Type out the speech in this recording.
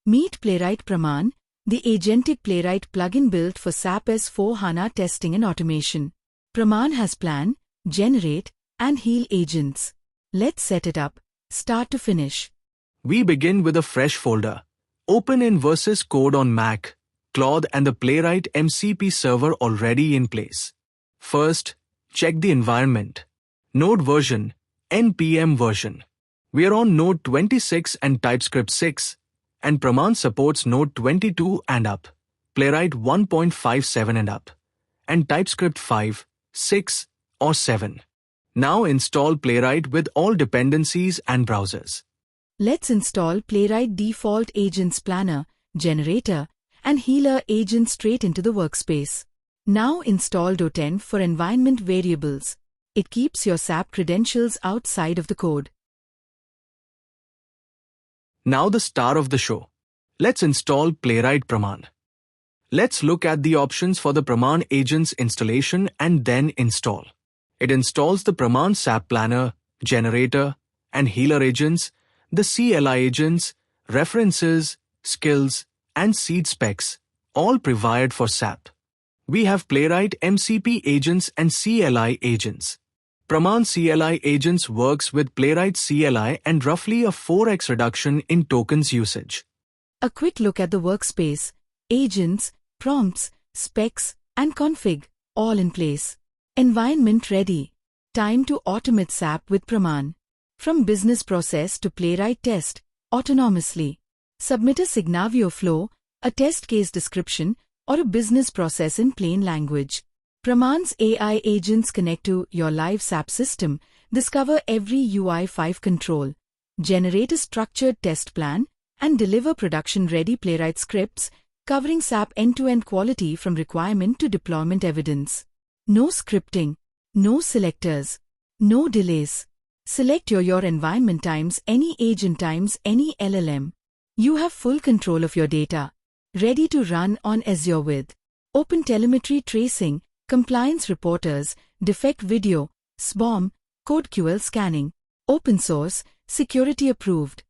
Meet Playwright Praman, the agentic Playwright plugin built for SAP S/4HANA testing and automation. Praman has plan, generate, and heal agents. Let's set it up, start to finish. We begin with a fresh folder. Open in versus code on Mac, Claude and the Playwright MCP server already in place. First, check the environment. Node version, NPM version. We are on Node 26 and TypeScript 6, and Praman supports Node 22 and up, Playwright 1.57 and up, and TypeScript 5, 6, or 7. Now install Playwright with all dependencies and browsers. Let's install Playwright default agents planner, generator, and healer agent straight into the workspace. Now install .env for environment variables. It keeps your SAP credentials outside of the code. Now the star of the show. Let's install Playwright Praman. Let's look at the options for the Praman agents installation and then install. It installs the Praman SAP Planner, Generator, and Healer agents, the CLI agents, references, skills, and seed specs, all provided for SAP. We have Playwright MCP agents and CLI agents. Praman CLI agents works with Playwright CLI and roughly a 4x reduction in tokens usage. A quick look at the workspace, agents, prompts, specs, and config, all in place. Environment ready. Time to automate SAP with Praman. From business process to Playwright test, autonomously. Submit a Signavio flow, a test case description, or a business process in plain language. Praman's AI agents connect to your live SAP system, discover every UI5 control, generate a structured test plan, and deliver production-ready Playwright scripts covering SAP end-to-end quality from requirement to deployment evidence. No scripting, no selectors, no delays. Select your environment times any agent times any LLM. You have full control of your data. Ready to run on Azure with open telemetry tracing, compliance reporters, defect video, SBOM, code QL scanning, open source, security approved.